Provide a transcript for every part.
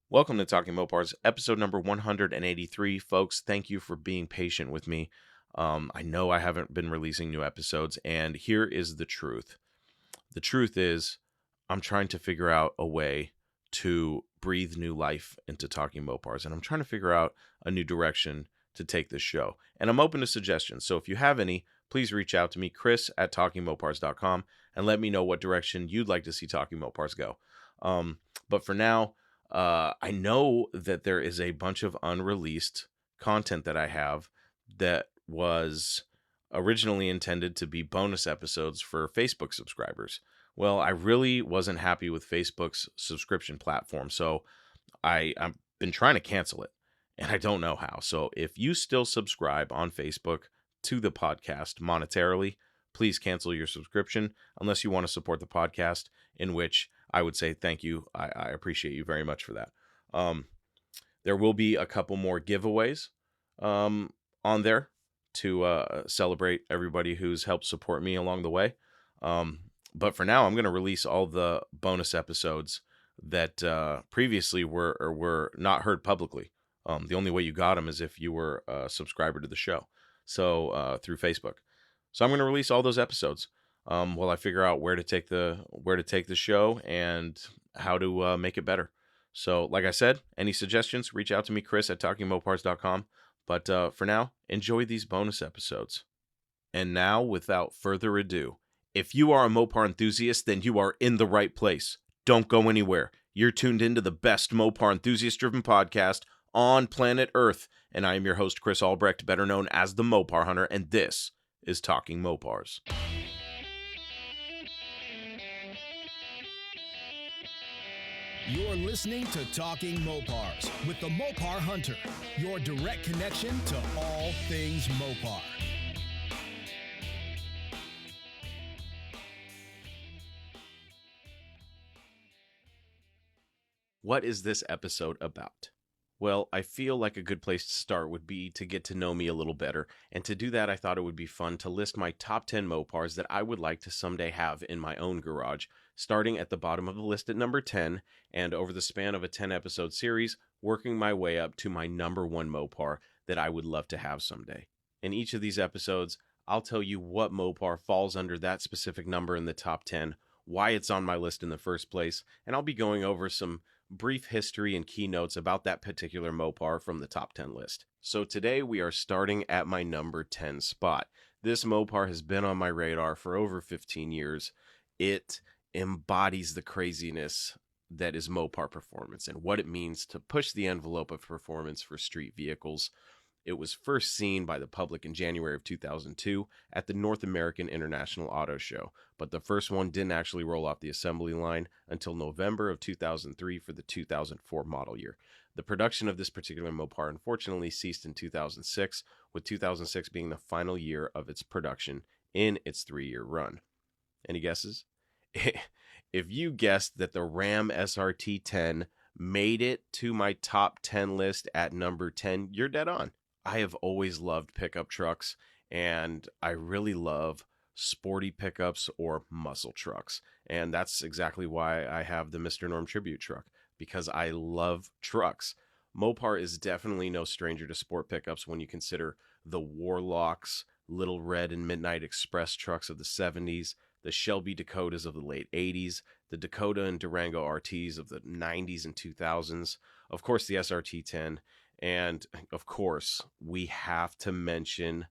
Welcome to Talking Mopars, episode number 183. Folks, thank you for being patient with me. I know I haven't been releasing new episodes, and here is the truth. The truth is, I'm trying to figure out a way to breathe new life into Talking Mopars, and I'm trying to figure out a new direction to take this show. And I'm open to suggestions, so if you have any, please reach out to me, chris@talkingmopars.com, and let me know what direction you'd like to see Talking Mopars go. But for now, I know that there is a bunch of unreleased content that I have that was originally intended to be bonus episodes for Facebook subscribers. Well, I really wasn't happy with Facebook's subscription platform, so I've been trying to cancel it, and I don't know how. So if you still subscribe on Facebook to the podcast monetarily, please cancel your subscription unless you want to support the podcast, in which I would say thank you. I appreciate you very much for that. There will be a couple more giveaways on there to celebrate everybody who's helped support me along the way. But for now, I'm going to release all the bonus episodes that previously were not heard publicly. The only way you got them is if you were a subscriber to the show, so through Facebook. So I'm going to release all those episodes while I figure out where to take the show and how to make it better. So, like I said, any suggestions, reach out to me, chris@talkingmopars.com. But for now, enjoy these bonus episodes. And now, without further ado, if you are a Mopar enthusiast, then you are in the right place. Don't go anywhere. You're tuned into the best Mopar enthusiast-driven podcast on planet Earth. And I am your host, Chris Albrecht, better known as the Mopar Hunter, and this is Talking Mopars. You're listening to Talking Mopars with the Mopar Hunter, your direct connection to all things Mopar. What is this episode about? Well, I feel like a good place to start would be to get to know me a little better, and to do that I thought it would be fun to list my top 10 Mopars that I would like to someday have in my own garage, starting at the bottom of the list at number 10, and over the span of a 10-episode series, working my way up to my number 1 Mopar that I would love to have someday. In each of these episodes, I'll tell you what Mopar falls under that specific number in the top 10, why it's on my list in the first place, and I'll be going over some brief history and keynotes about that particular Mopar from the top 10 list. So today we are starting at my number 10 spot. This Mopar has been on my radar for over 15 years. It embodies the craziness that is Mopar performance and what it means to push the envelope of performance for street vehicles. It was first seen by the public in January of 2002 at the North American International Auto Show, but the first one didn't actually roll off the assembly line until November of 2003 for the 2004 model year. The production of this particular Mopar unfortunately ceased in 2006, with 2006 being the final year of its production in its 3-year run. Any guesses? If you guessed that the Ram SRT-10 made it to my top 10 list at number 10, you're dead on. I have always loved pickup trucks, and I really love sporty pickups or muscle trucks. And that's exactly why I have the Mr. Norm Tribute truck, because I love trucks. Mopar is definitely no stranger to sport pickups when you consider the Warlocks, Little Red and Midnight Express trucks of the 70s, the Shelby Dakotas of the late 80s, the Dakota and Durango RTs of the 90s and 2000s, of course the SRT-10, and of course, we have to mention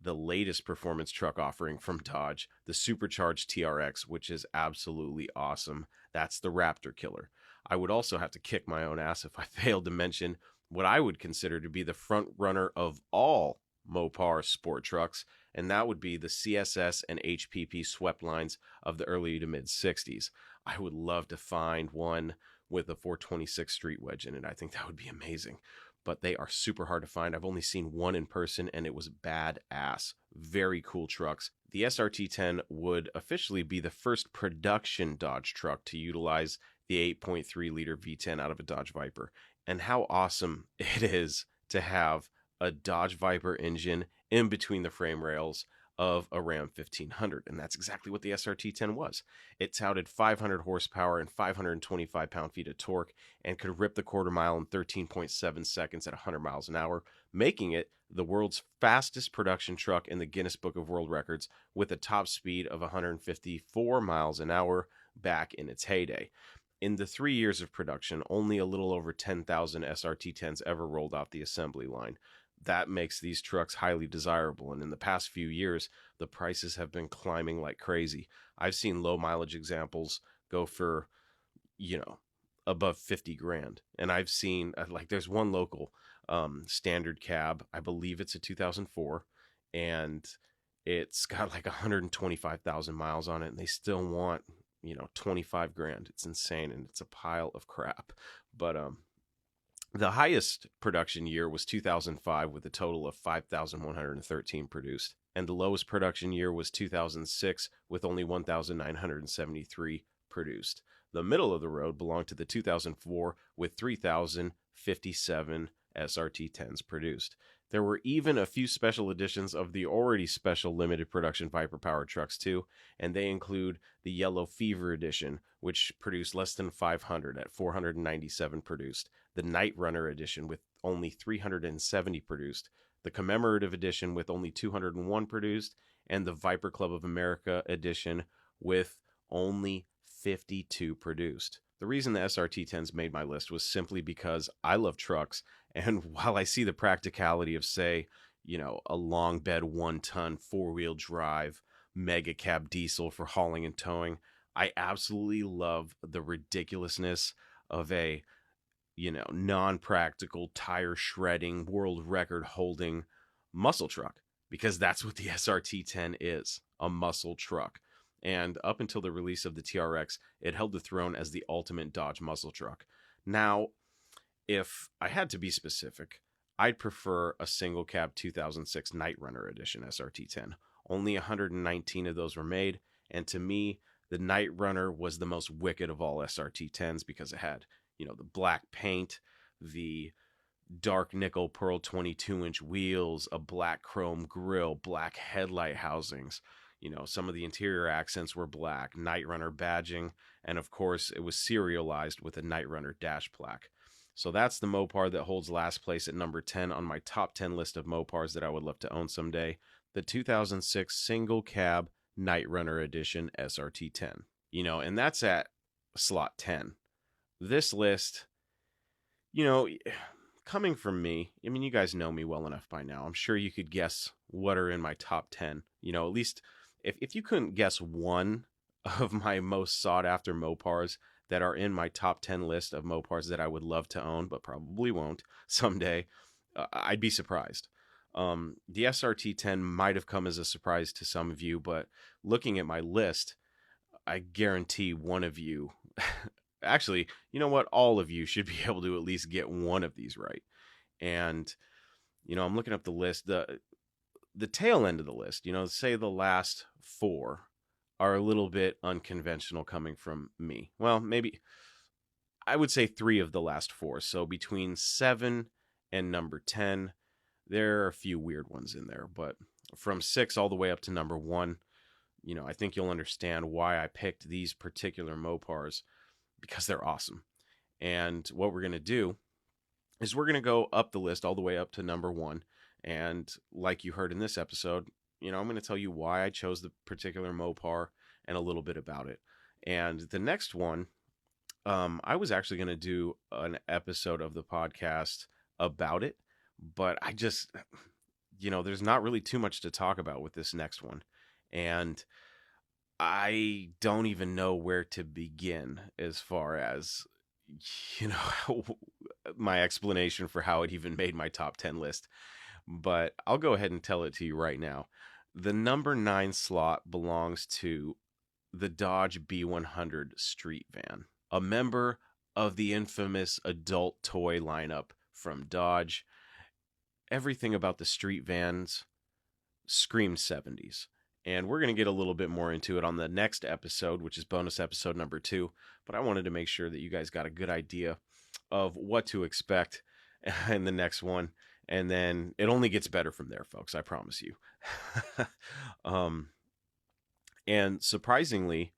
the latest performance truck offering from Dodge, the supercharged TRX, which is absolutely awesome. That's the Raptor killer. I would also have to kick my own ass if I failed to mention what I would consider to be the front runner of all Mopar sport trucks, and that would be the CSS and HPP swept lines of the early to mid 60s. I would love to find one with a 426 street wedge in it. I think that would be amazing. But they are super hard to find. I've only seen one in person, and it was badass. Very cool trucks. The SRT-10 would officially be the first production Dodge truck to utilize the 8.3-liter V10 out of a Dodge Viper. And how awesome it is to have a Dodge Viper engine in between the frame rails, of a Ram 1500, and that's exactly what the SRT-10 was. It touted 500 horsepower and 525 pound-feet of torque and could rip the quarter mile in 13.7 seconds at 100 miles an hour, making it the world's fastest production truck in the Guinness Book of World Records with a top speed of 154 miles an hour back in its heyday. In the 3 years of production, only a little over 10,000 SRT-10s ever rolled off the assembly line. That makes these trucks highly desirable, and in the past few years, the prices have been climbing like crazy. I've seen low mileage examples go for, above 50 grand. And I've seen, like, there's one local standard cab, I believe it's a 2004, and it's got like 125,000 miles on it, and they still want, 25 grand. It's insane, and it's a pile of crap. But, the highest production year was 2005 with a total of 5,113 produced, and the lowest production year was 2006 with only 1,973 produced. The middle of the road belonged to the 2004 with 3,057 SRT-10s produced. There were even a few special editions of the already special limited production Viper powered trucks too, and they include the Yellow Fever edition, which produced less than 500 at 497 produced, the Night Runner edition with only 370 produced, the Commemorative edition with only 201 produced, and the Viper Club of America edition with only 52 produced. The reason the SRT-10s made my list was simply because I love trucks, and while I see the practicality of, say, a long bed 1-ton 4-wheel drive mega cab diesel for hauling and towing, I absolutely love the ridiculousness of a non-practical, tire shredding, world record holding muscle truck, because that's what the SRT-10 is, a muscle truck. And up until the release of the TRX, it held the throne as the ultimate Dodge muscle truck. Now, if I had to be specific, I'd prefer a single cab 2006 Night Runner edition SRT-10. Only 119 of those were made, and to me, the Night Runner was the most wicked of all SRT-10s because it had, the black paint, the dark nickel pearl 22-inch wheels, a black chrome grille, black headlight housings. Some of the interior accents were black, Night Runner badging, and of course, it was serialized with a Night Runner dash plaque. So that's the Mopar that holds last place at number 10 on my top 10 list of Mopars that I would love to own someday, the 2006 single cab Night Runner edition SRT-10. And that's at slot 10. This list, coming from me, you guys know me well enough by now. I'm sure you could guess what are in my top 10. At least if you couldn't guess one of my most sought after Mopars that are in my top 10 list of Mopars that I would love to own, but probably won't someday, I'd be surprised. The SRT-10 might have come as a surprise to some of you, but looking at my list, I guarantee one of you, actually, you know what? All of you should be able to at least get one of these right. And, I'm looking up the list, the tail end of the list, say the last 4 are a little bit unconventional coming from me. Well, maybe I would say 3 of the last 4. So between 7 and number 10, there are a few weird ones in there, but from 6 all the way up to number 1, I think you'll understand why I picked these particular Mopars, because they're awesome. And what we're going to do is we're going to go up the list all the way up to number 1. And like you heard in this episode, I'm going to tell you why I chose the particular Mopar and a little bit about it. And the next one, I was actually going to do an episode of the podcast about it, but I just, there's not really too much to talk about with this next one. And I don't even know where to begin as far as, my explanation for how it even made my top 10 list. But I'll go ahead and tell it to you right now. The number 9 slot belongs to the Dodge B100 street van, a member of the infamous adult toy lineup from Dodge. Everything about the street vans screamed 70s. And we're going to get a little bit more into it on the next episode, which is bonus episode number 2. But I wanted to make sure that you guys got a good idea of what to expect in the next one. And then it only gets better from there, folks. I promise you. um, and surprisingly,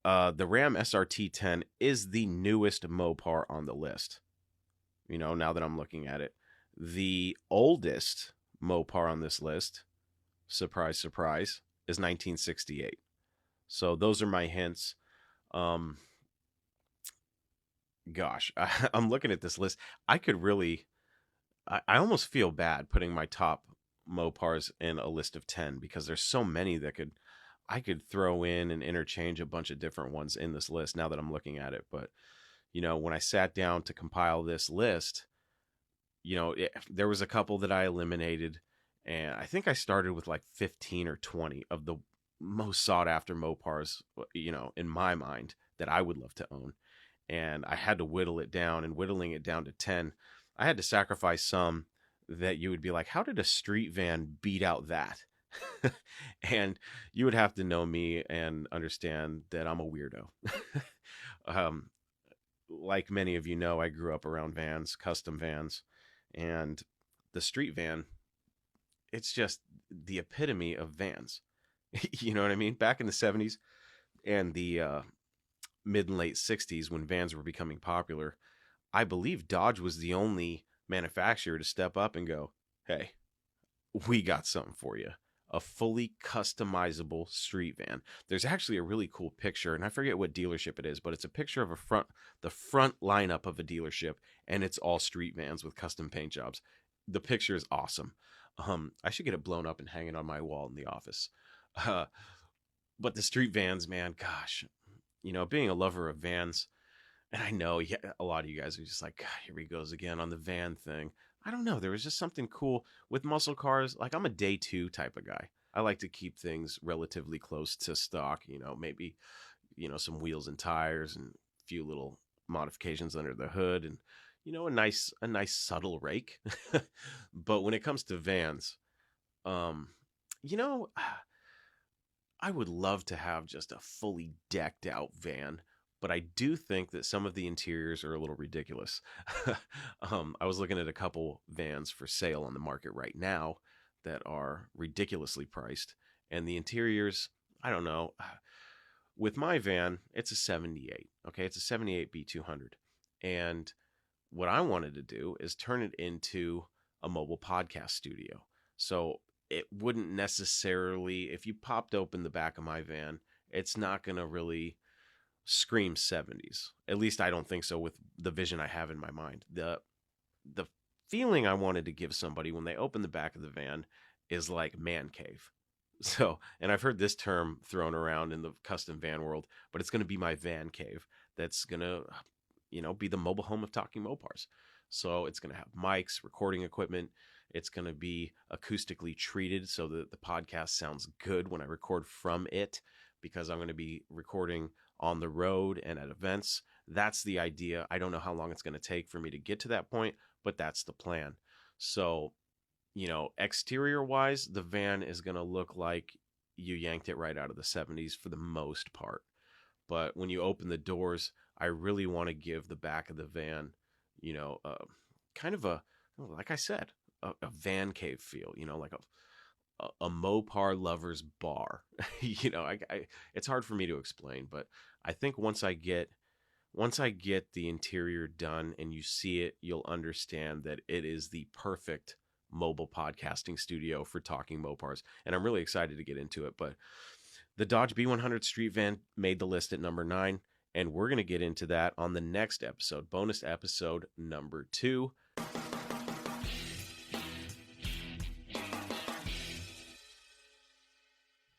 the Ram SRT10 is the newest Mopar on the list. Now that I'm looking at it, the oldest Mopar on this list, surprise, surprise, is 1968. So those are my hints. Um, gosh, I'm looking at this list. I could really, I almost feel bad putting my top Mopars in a list of 10 because there's so many that I could throw in and interchange a bunch of different ones in this list now that I'm looking at it. But, when I sat down to compile this list, there was a couple that I eliminated, and I think I started with like 15 or 20 of the most sought after Mopars, in my mind that I would love to own. And I had to whittle it down, and whittling it down to 10, I had to sacrifice some that you would be like, how did a street van beat out that? And you would have to know me and understand that I'm a weirdo. um, like many of you know, I grew up around vans, custom vans, and the street van, it's just the epitome of vans. You know what I mean? Back in the 70s and the mid and late 60s, when vans were becoming popular, I believe Dodge was the only manufacturer to step up and go, hey, we got something for you. A fully customizable street van. There's actually a really cool picture, and I forget what dealership it is, but it's a picture of the front lineup of a dealership, and it's all street vans with custom paint jobs. The picture is awesome. I should get it blown up and hang it on my wall in the office. But the street vans, man, gosh, being a lover of vans, and I know a lot of you guys are just like, God, here he goes again on the van thing. I don't know. There was just something cool with muscle cars. Like, I'm a day two type of guy. I like to keep things relatively close to stock, maybe, some wheels and tires and a few little modifications under the hood and, a nice subtle rake. But when it comes to vans, um, you know, I would love to have just a fully decked out van, but I do think that some of the interiors are a little ridiculous. I was looking at a couple vans for sale on the market right now that are ridiculously priced, and the interiors, I don't know. With my van, it's a 78. Okay, it's a 78 B200, and what I wanted to do is turn it into a mobile podcast studio. So it wouldn't necessarily, if you popped open the back of my van, it's not going to really scream 70s. At least I don't think so with the vision I have in my mind. The feeling I wanted to give somebody when they open the back of the van is like man cave. So, and I've heard this term thrown around in the custom van world, but it's going to be my van cave. That's going to, be the mobile home of Talking Mopars. So it's going to have mics, recording equipment. It's going to be acoustically treated so that the podcast sounds good when I record from it, because I'm going to be recording on the road and at events. That's the idea. I don't know how long it's going to take for me to get to that point, but that's the plan. So, exterior wise, the van is going to look like you yanked it right out of the 70s for the most part. But when you open the doors, I really want to give the back of the van, kind of like I said, a van cave feel, like a Mopar lover's bar. It's hard for me to explain, but I think once I get the interior done and you see it, you'll understand that it is the perfect mobile podcasting studio for Talking Mopars. And I'm really excited to get into it. But the Dodge B100 Street Van made the list at number 9, and we're going to get into that on the next episode, bonus episode number 2.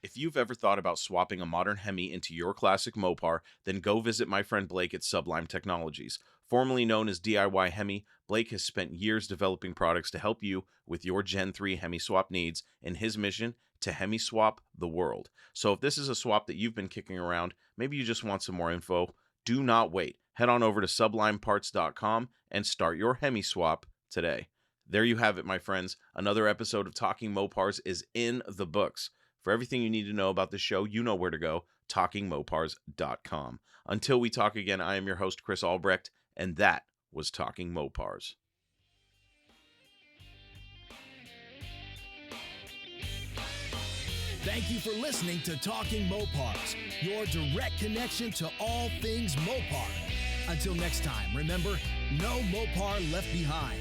If you've ever thought about swapping a modern Hemi into your classic Mopar, then go visit my friend Blake at Sublime Technologies. Formerly known as DIY Hemi, Blake has spent years developing products to help you with your Gen 3 Hemi swap needs and his mission to Hemi swap the world. So if this is a swap that you've been kicking around, maybe you just want some more info, do not wait. Head on over to sublimeparts.com and start your Hemi swap today. There you have it, my friends. Another episode of Talking Mopars is in the books. For everything you need to know about the show, you know where to go, talkingmopars.com. Until we talk again, I am your host, Chris Albrecht, and that was Talking Mopars. Thank you for listening to Talking Mopars, your direct connection to all things Mopar. Until next time, remember, no Mopar left behind.